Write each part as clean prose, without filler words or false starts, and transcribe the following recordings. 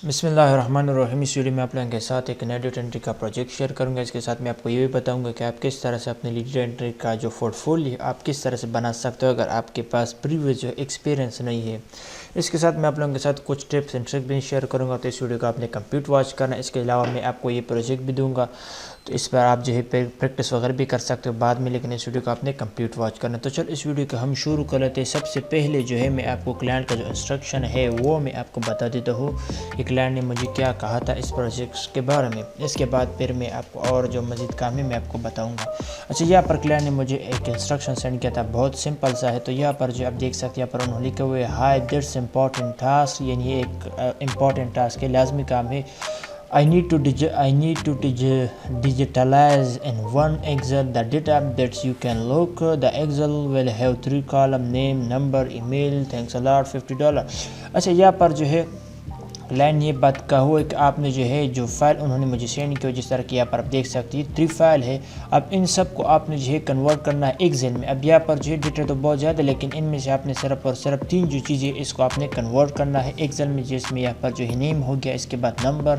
بسم اللہ الرحمن الرحیم۔ اس ویڈیو میں آپ لوگوں کے ساتھ ایک نئے ڈیٹا انٹری کا پروجیکٹ شیئر کروں گا۔ اس کے ساتھ میں آپ کو یہ بھی بتاؤں گا کہ آپ کس طرح سے اپنے ڈیٹا انٹری کا جو پورٹ فولیو آپ کس طرح سے بنا سکتے ہو اگر آپ کے پاس پریویس جو ایکسپیرینس نہیں ہے۔ اس کے ساتھ میں آپ لوگوں کے ساتھ کچھ ٹپس اینڈ ٹرک بھی شیئر کروں گا، تو اس ویڈیو کو آپ نے کمپلیٹ واچ کرنا ہے۔ اس کے علاوہ میں آپ کو یہ پروجیکٹ بھی دوں گا، تو اس پر آپ جو ہے پریکٹس وغیرہ بھی کر سکتے ہو بعد میں، لیکن اس ویڈیو کو آپ نے کمپلیٹ واچ کرنا ہے۔ تو چل اس ویڈیو کو ہم شروع کر لیتے ہیں۔ سب سے پہلے جو ہے میں آپ کو کلائنٹ کا جو انسٹرکشن ہے وہ میں آپ کو بتا دیتا ہوں کہ کلائنٹ نے مجھے کیا کہا تھا اس پروجیکٹ کے بارے میں۔ اس کے بعد پھر میں آپ کو اور جو مزید کام ہے میں آپ کو بتاؤں گا۔ اچھا، یہاں پر کلائنٹ نے مجھے ایک انسٹرکشن سینڈ کیا تھا، بہت سمپل سا ہے۔ تو یہاں پر جو آپ دیکھ سکتے ہیں، یہاں پر انہوں نے لکھے ہوئے ہائی دیٹس امپورٹنٹ ٹاسک، یعنی یہ ایک امپورٹنٹ ٹاسک ہے، لازمی کام ہے۔ I need to digitalize in one Excel the data that you can look. The Excel will have 3 column: name, number, email. Thanks a lot, $50۔ اچھا، یہاں پر جو ہے لائن یہ بات کا ہوا ہے کہ آپ نے جو ہے جو فائل انہوں نے مجھے سینڈ کیا، جس طرح کہ یہاں پر آپ دیکھ سکتے ہیں 3 فائل ہے۔ اب ان سب کو آپ نے جو ہے کنورٹ کرنا ہے ایکسل میں۔ اب یہاں پر جو ہے ڈیٹا تو بہت زیادہ، لیکن ان میں سے آپ نے صرف اور صرف 3 جو چیزیں اس کو آپ نے کنورٹ کرنا ہے ایکسل میں، جس میں یہاں پر جو ہے نیم ہو گیا، اس کے بعد نمبر،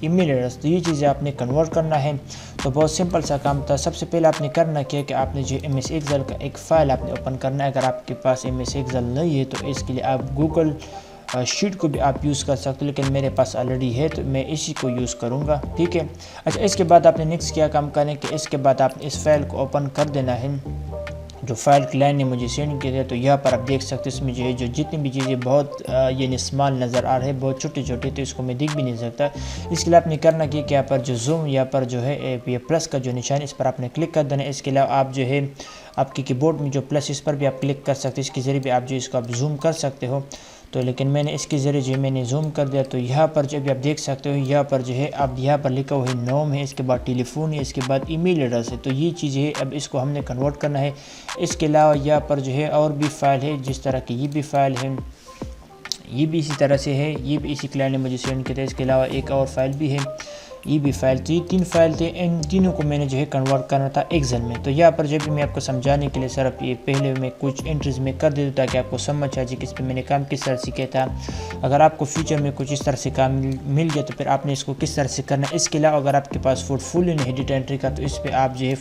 ای میل ایڈریس، تو یہ چیزیں آپ نے کنورٹ کرنا ہے۔ تو بہت سمپل سا کام تھا۔ سب سے پہلے آپ نے کرنا کیا کہ آپ نے جو ایم ایس ایکسل کا ایک فائل آپ نے اوپن کرنا ہے۔ اگر آپ کے پاس ایم ایس ایکسل نہیں ہے تو اس کے لیے آپ گوگل شیٹ کو بھی آپ یوز کر سکتے ہو، لیکن میرے پاس آلریڈی ہے تو میں اسی کو یوز کروں گا، ٹھیک ہے۔ اچھا، اس کے بعد آپ نے نیکسٹ کیا کام کرنا کہ اس کے بعد آپ نے اس فائل کو اوپن کر دینا ہے جو فائل کلائنٹ نے مجھے سینڈ کیا تھا۔ تو یہاں پر آپ دیکھ سکتے ہیں اس میں جو ہے جو جتنی بھی چیزیں بہت یعنی اسمال نظر آ رہے ہیں، بہت چھوٹے چھوٹے، تو اس کو میں دیکھ بھی نہیں سکتا۔ اس کے لیے آپ نے کرنا کہ یہاں پر جو زوم، یہاں پر جو ہے یہ پلس کا جو نشان ہے، اس پر آپ نے کلک کر دینا ہے۔ اس کے علاوہ آپ جو ہے آپ کے کی بورڈ میں جو پلس، اس پر بھی آپ کلک کر سکتے ہیں، اس کے ذریعے بھی آپ جو اس کو آپ زوم کر سکتے ہو۔ تو لیکن میں نے اس کے ذریعے جو میں نے زوم کر دیا، تو یہاں پر جو بھی آپ دیکھ سکتے ہو، یہاں پر جو ہے اب یہاں پر لکھا ہوا ہے نام ہے، اس کے بعد ٹیلی فون ہے، اس کے بعد ای میل ایڈریس ہے۔ تو یہ چیز ہے، اب اس کو ہم نے کنورٹ کرنا ہے۔ اس کے علاوہ یہاں پر جو ہے اور بھی فائل ہے، جس طرح کہ یہ بھی فائل ہے، یہ بھی اسی طرح سے ہے، یہ بھی اسی کلائنٹ نے مجھے سینڈ کیا تھا۔ اس کے علاوہ ایک اور فائل بھی ہے، یہ بھی فائل، تو یہ 3 فائل تھے، ان تینوں کو میں نے جو ہے کنورٹ کرنا تھا ایکسل میں۔ تو یہاں پر جو بھی میں آپ کو سمجھانے کے لیے صرف یہ پہلے میں کچھ انٹریز میں کر دیتا تاکہ آپ کو سمجھ آ جائے کہ اس پہ میں نے کام کس طرح سے کیا تھا۔ اگر آپ کو فیوچر میں کچھ اس طرح سے کام مل گیا تو پھر آپ نے اس کو کس طرح سے کرنا ہے۔ اس کے علاوہ اگر آپ کے پاس پورٹ فولیو نہیں ہے ڈیٹا انٹری کا، تو اس پہ آپ جو ہے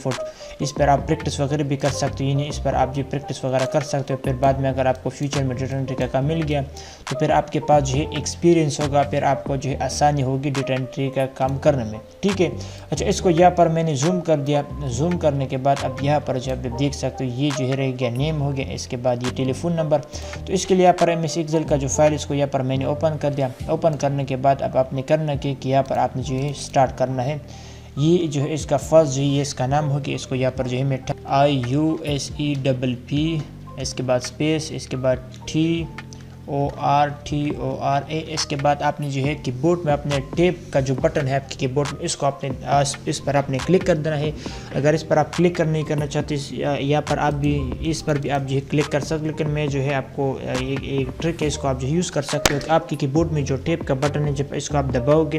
اس پر آپ پریکٹس وغیرہ بھی کر سکتے ہو، یعنی اس پر آپ جو پریکٹس وغیرہ کر سکتے ہو۔ پھر بعد میں اگر آپ کو فیوچر میں ڈیٹا انٹری کا کام مل گیا تو پھر آپ کے پاس جو ہے ایکسپیرینس ہوگا، پھر آپ کو جو ہے آسانی ہوگی ڈیٹا انٹری کا کام کرنے میں، ٹھیک ہے۔ اچھا، اس کو یہاں پر میں نے زوم کر دیا۔ زوم کرنے کے بعد اب یہاں پر جو آپ دیکھ سکتے ہو یہ جو ہے رہ گیا نیم ہو گیا، اس کے بعد یہ ٹیلی فون نمبر۔ تو اس کے لیے یہاں پر ایم ایس ایکسل کا جو فائل اس کو یہاں پر میں نے اوپن کر دیا۔ اوپن کرنے کے بعد اب آپ نے کرنا کہ یہاں پر آپ نے جو ہے اسٹارٹ کرنا ہے۔ یہ جو ہے اس کا فرسٹ جو ہے اس کا نام ہوگی، اس کو یہاں پر جو ہے میں IUSEPP، اس کے بعد اسپیس، اس کے بعد TORTORA۔ اس کے بعد آپ نے جو ہے کی بورڈ میں اپنے ٹیپ کا جو بٹن ہے آپ کی بورڈ میں، اس کو آپ نے اس پر آپ نے کلک کر دینا ہے۔ اگر اس پر آپ کلک نہیں کرنا چاہتے، یہاں پر آپ بھی اس پر بھی آپ جو ہے کلک کر سکتے، لیکن میں جو ہے آپ کو ایک ٹرک ہے، اس کو آپ جو یوز کر سکتے ہو کہ آپ کی کی بورڈ میں جو ٹیپ کا بٹن ہے، جب اس کو آپ دباؤ گے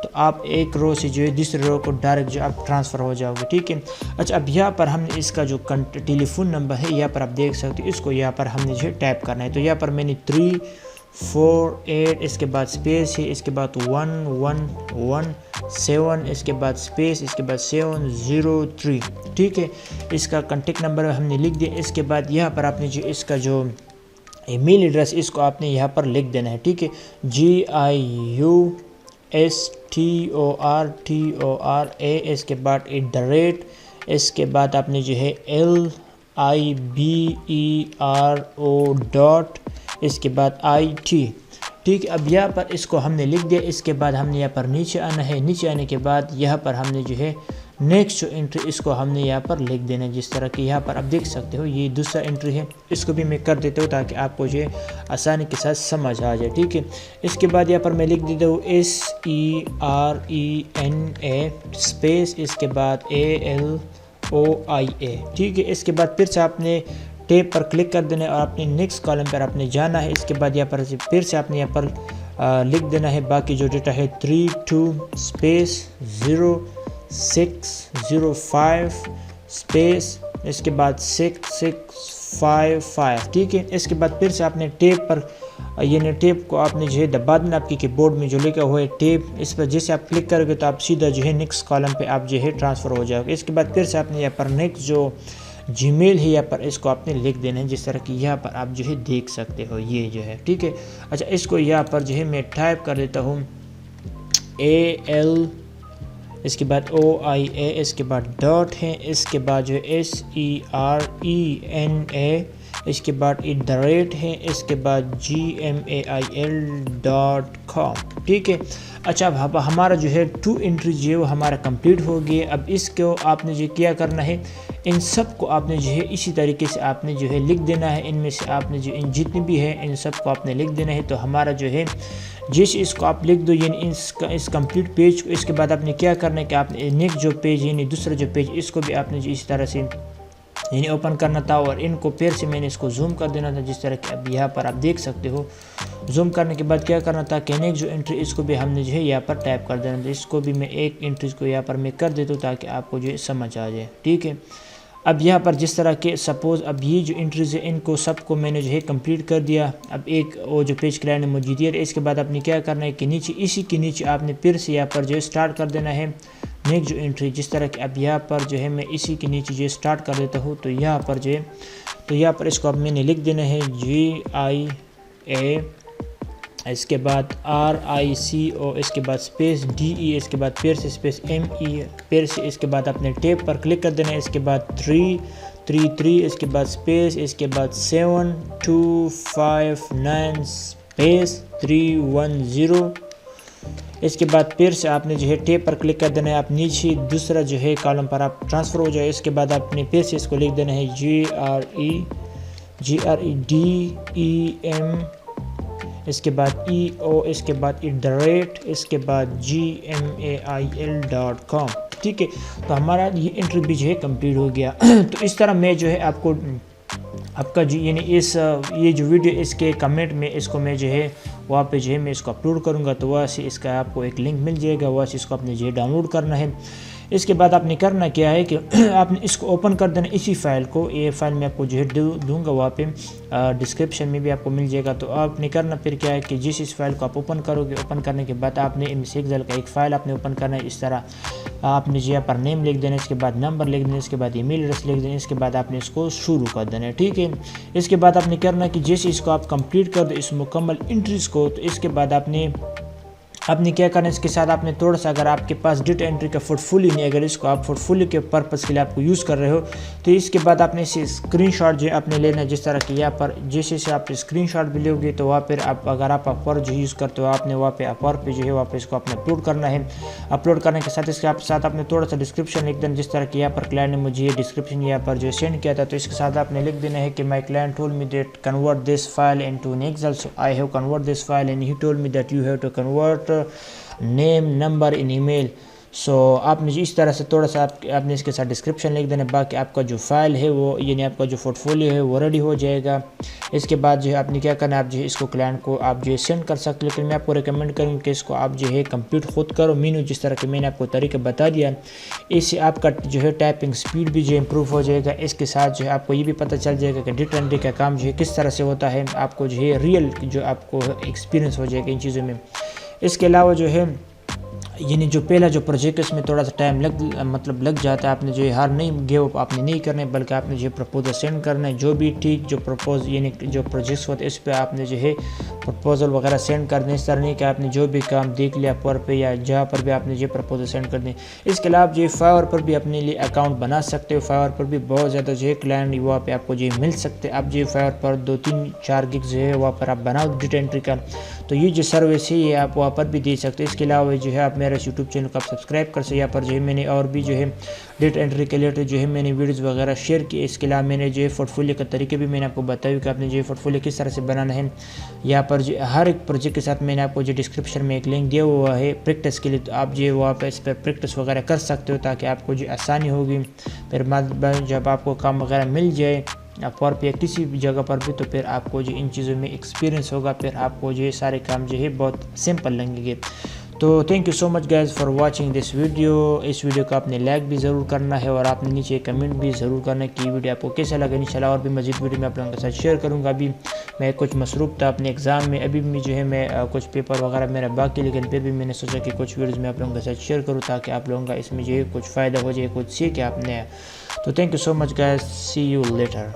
تو آپ ایک رو سے جو ہے دوسرے رو کو ڈائریکٹ جو آپ ٹرانسفر ہو جاؤ گے، ٹھیک ہے۔ اچھا، اب یہاں پر ہم نے اس کا جو ٹیلی فون نمبر ہے یہاں پر آپ دیکھ سکتے ہو، اس کو یہاں پر ہم نے جو ہے ٹائپ کرنا ہے۔ تو یہاں پر میں نے 348، اس کے بعد اسپیس ہے، اس کے بعد 1117، اس کے بعد اسپیس، اس کے بعد 703، ٹھیک ہے۔ اس کا کانٹیکٹ نمبر ہم نے لکھ دیا۔ اس کے بعد یہاں پر آپ نے جو اس کا جو ای میل ایڈریس اس کو آپ نے یہاں پر لکھ دینا ہے، ٹھیک ہے۔ GIUSTORTORA، اس کے بعد @ اس کے بعد آپ نے جو ہے LIBERO، اس کے بعد IT، ٹھیک ہے۔ اب یہاں پر اس کو ہم نے لکھ دیا۔ اس کے بعد ہم نے یہاں پر نیچے آنا ہے۔ نیچے آنے کے بعد یہاں پر ہم نے جو ہے نیکسٹ جو انٹری اس کو ہم نے یہاں پر لکھ دینا ہے، جس طرح کہ یہاں پر آپ دیکھ سکتے ہو یہ دوسرا انٹری ہے، اس کو بھی میں کر دیتا ہوں تاکہ آپ کو جو ہے آسانی کے ساتھ سمجھ آ جائے، ٹھیک ہے۔ اس کے بعد یہاں پر میں لکھ دیتا ہوں SERENA اسپیس، اس کے بعد ALOIA، ٹھیک ہے۔ اس کے بعد پھر سے آپ نے ٹیپ پر کلک کر دینا ہے اور اپنے نیکسٹ کالم پر آپ نے جانا ہے۔ اس کے بعد یہاں پر پھر سے آپ نے یہاں پر لکھ دینا ہے باقی جو ڈیٹا ہے 32 اسپیس 0605 اسپیس، اس کے بعد 6655، ٹھیک ہے۔ اس کے بعد پھر سے آپ نے ٹیپ پر یعنی ٹیپ کو آپ نے جو ہے دبا دینا آپ کی کی بورڈ میں جو لکھا ہوا ہے ٹیپ، اس پر جیسے آپ کلک کرو گے تو آپ سیدھا جو ہے نیکسٹ کالم پہ آپ جو ہے ٹرانسفر ہو جاؤ گے۔ اس کے بعد پھر سے آپ نے یہاں پر نیکسٹ جو جی میل ہے یہاں پر اس کو آپ نے لکھ دینا ہے، جس طرح کہ یہاں پر آپ جو ہے دیکھ سکتے ہو یہ جو ہے ٹھیک ہے۔ اچھا اس کو یہاں پر جو ہے میں ٹائپ کر دیتا ہوں AL، اس کے بعد OIA، اس کے بعد ڈاٹ ہے، اس کے بعد جو ہے SERENA، اس کے بعد @، ہے، اس کے بعد gmail.com ٹھیک ہے۔ اچھا اب ہمارا جو ہے 2 انٹری جو ہے وہ ہمارا کمپلیٹ ہو گیا۔ اب اس کو آپ نے جو کیا کرنا ہے، ان سب کو آپ نے جو ہے اسی طریقے سے آپ نے جو ہے لکھ دینا ہے، ان میں سے آپ نے جو ان جتنے بھی ہے ان سب کو آپ نے لکھ دینا ہے۔ تو ہمارا جو ہے جیسے اس کو آپ لکھ دو یعنی اس کمپلیٹ پیج کو، اس کے بعد آپ نے کیا کرنا ہے کہ آپ نے نیکسٹ جو پیج یعنی دوسرا جو پیج اس کو بھی آپ نے جو اسی طرح سے یعنی اوپن کرنا تھا، اور ان کو پھر سے میں نے اس کو زوم کر دینا تھا، جس طرح کہ اب یہاں پر آپ دیکھ سکتے ہو۔ زوم کرنے کے بعد کیا کرنا تھا کہ نیکسٹ جو انٹری اس کو بھی ہم نے جو ہے یہاں پر ٹائپ کر دینا تھا۔ اس کو بھی میں ایک انٹری کو یہاں پر میں کر دیتا ہوں تاکہ آپ کو جو ہے سمجھ آ جائے ٹھیک ہے۔ اب یہاں پر جس طرح کہ سپوز اب یہ جو انٹریز ہے ان کو سب کو میں نے جو ہے کمپلیٹ کر دیا۔ اب ایک وہ جو پیج کلائنٹ نے مجھے دیا، اس کے بعد آپ نے کیا کرنا ہے کہ نیچے اسی کے نیچے آپ نے پھر سے یہاں پر جو ہے سٹارٹ کر دینا ہے نیکسٹ جو انٹری، جس طرح کہ اب یہاں پر جو ہے میں اسی کے نیچے جو ہے سٹارٹ کر دیتا ہوں۔ تو یہاں پر جو ہے تو یہاں پر اس کو اب میں نے لکھ دینا ہے GIA، اس کے بعد RICO، اس کے بعد اسپیس DE، اس کے بعد پھر سے اسپیس ME، پھر سے اس کے بعد اپنے ٹیپ پر کلک کر دینا ہے، اس کے بعد 333، اس کے بعد اسپیس، اس کے بعد 7259 اسپیس 310، اس کے بعد پھر سے آپ نے جو ہے ٹیپ پر کلک کر دینا ہے، آپ نیچے دوسرا جو ہے کالم پر آپ ٹرانسفر ہو جائے۔ اس کے بعد آپ نے پھر سے اس کو لکھ دینا ہے GREDEM، اس کے بعد EO، اس کے بعد @، اس کے بعد gmail.com ٹھیک ہے۔ تو ہمارا یہ انٹری بھی جو ہے کمپلیٹ ہو گیا۔ تو اس طرح میں جو ہے آپ کو آپ کا جو یعنی یہ جو ویڈیو اس کے کمنٹ میں اس کو میں جو ہے وہاں پہ جو ہے میں اس کو اپلوڈ کروں گا، تو وہاں سے اس کا آپ کو ایک لنک مل جائے گا، وہاں سے اس کو آپ نے جو ہے ڈاؤن لوڈ کرنا ہے۔ اس کے بعد آپ نے کرنا کیا ہے کہ آپ نے اس کو اوپن کر دینا اسی فائل کو، یہ فائل میں آپ کو جو ہے دوں گا وہاں پہ ڈسکرپشن میں بھی آپ کو مل جائے گا۔ تو آپ نے کرنا پھر کیا ہے کہ جس اس فائل کو آپ اوپن کرو گے، اوپن کرنے کے بعد آپ نے ایکسل کا ایک فائل آپ نے اوپن کرنا ہے، اس طرح آپ نے یہاں پر نیم لکھ دینا، اس کے بعد نمبر لکھ دینا، اس کے بعد ای میل ایڈریس لکھ دینا، اس کے بعد آپ نے اس کو شروع کر دینا ہے ٹھیک ہے۔ اس کے بعد آپ نے کرنا کہ جیسے اس کو آپ کمپلیٹ کر دو اس مکمل انٹریز کو، تو اس کے بعد آپ نے کیا کرنا ہے، اس کے ساتھ آپ نے تھوڑا سا اگر آپ کے پاس ڈیٹا انٹری کا پورٹفولیو نہیں، اگر اس کو آپ پورٹفولیو کے پرپس کے لیے آپ کو یوز کر رہے ہو، تو اس کے بعد آپ نے اسے اسکرین شاٹ جو ہے آپ نے لینا ہے، جس طرح کہ یہاں پر جیسے سے آپ اسکرین شاٹ بھی لو گے تو وہاں پھر آپ اگر آپ اپورک جو یوز کرتے ہو، آپ نے وہاں پہ اپورک پہ جو ہے وہاں پہ اس کو آپ نے اپلوڈ کرنا ہے۔ اپلوڈ کرنے کے ساتھ اس کے ساتھ آپ نے تھوڑا سا ڈسکرپشن لکھ دینا، جس طرح کہ یہاں پر کلائنٹ نے مجھے یہ ڈسکرپشن یہاں پر جو سینڈ کیا تھا، تو اس کے ساتھ آپ نے لکھ دینا ہے کہ my client told me that convert this file into an Excel, so I have convert this file and he told me that you have to convert name number in email. سو آپ نے اس طرح سے تھوڑا سا آپ نے اس کے ساتھ ڈسکرپشن لکھ دینا، باقی آپ کا جو فائل ہے وہ یعنی آپ کا جو پورٹفولیو ہے وہ ریڈی ہو جائے گا۔ اس کے بعد جو ہے آپ نے کیا کرنا ہے، آپ جو ہے اس کو کلائنٹ کو آپ جو ہے سینڈ کر سکتے، لیکن میں آپ کو ریکمینڈ کروں کہ اس کو آپ جو ہے کمپلیٹ خود کرو مینو، جس طرح کہ میں نے آپ کو طریقہ بتا دیا، اس سے آپ کا جو ہے ٹائپنگ سپیڈ بھی جو ہے امپروو ہو جائے گا۔ اس کے ساتھ جو ہے آپ کو یہ بھی پتہ چل جائے گا کہ ڈیٹا انٹری کا کام جو ہے کس طرح سے ہوتا ہے، آپ کو جو ہے ریئل جو آپ کو ایکسپیرینس ہو جائے گا ان چیزوں میں۔ اس کے علاوہ جو ہے یعنی جو پہلا جو پروجیکٹ اس میں تھوڑا سا ٹائم لگ جاتا ہے، آپ نے جو ہے ہر نہیں گیو اپ آپ نے نہیں کرنا ہے، بلکہ آپ نے جو ہے پرپوزل سینڈ کرنا ہے، جو بھی ٹھیک جو یعنی جو پروجیکٹس ہوتے ہیں اس پہ آپ نے جو ہے پرپوزل وغیرہ سینڈ کر دیں، اس طرح نہیں کہ آپ نے جو بھی کام دیکھ لیا پر پہ یا جہاں پر بھی آپ نے جو پرپوزل سینڈ کر دیں۔ اس کے علاوہ جو ہے فائور پر بھی اپنے لیے اکاؤنٹ بنا سکتے ہو، فائور پر بھی بہت زیادہ جو ہے کلائنٹ وہاں پہ آپ کو جو ہے مل سکتے، آپ جو ہے فائور پر 2-3-4 گگ جو ہے وہاں پر آپ بناؤ ڈیٹا انٹری کا، تو یہ جو سروس ہے یہ آپ وہاں پر بھی دے سکتے ہیں۔ اس کے علاوہ جو ہے آپ میرے یوٹیوب چینل کو آپ سبسکرائب کر سکتے، یہاں پر جو ہے میں نے اور بھی جو ہے ڈیٹا انٹری کے ریلیٹڈ جو ہے میں نے ویڈیوز وغیرہ شیئر کی۔ اس کے علاوہ میں نے جو ہے پورٹفولیو کا طریقے بھی میں نے آپ کو بتایا کہ آپ نے جو ہے پورٹفولیو کس طرح سے بنانا ہے۔ یہاں پر جو ہر ایک پروجیکٹ کے ساتھ میں نے آپ کو جو ڈسکرپشن میں ایک لنک دیا ہوا ہے پریکٹس کے لیے، تو آپ جو ہے وہاں پہ اس پر پریکٹس وغیرہ کر سکتے ہو تاکہ آپ کو جو آسانی ہوگی، پھر جب آپ کو کام وغیرہ مل جائے اپورک پہ کسی بھی جگہ پر بھی، تو پھر آپ کو جو ان چیزوں میں ایکسپیرینس ہوگا، پھر آپ کو جو ہے سارے کام جو ہے بہت سمپل لگیں گے۔ تو thank you so much guys for watching this video. اس ویڈیو کو آپ نے لائک بھی ضرور کرنا ہے اور آپ نے نیچے کمنٹ بھی ضرور کرنا ہے کہ یہ ویڈیو آپ کو کیسا لگا. انشاءاللہ اور بھی مزید ویڈیو میں آپ لوگوں کے ساتھ شیئر کروں گا. ابھی میں کچھ مصروف تھا اپنے ایگزام میں, ابھی بھی جو ہے میں کچھ پیپر وغیرہ میرا باقی, لیکن پھر بھی میں نے سوچا کہ کچھ ویڈیوز میں آپ لوگوں کے ساتھ شیئر کروں تاکہ آپ لوگوں کا اس میں جو ہے کچھ فائدہ ہو جائے, کچھ سیکھیں آپ نے. تو thank you so much guys, see you letter.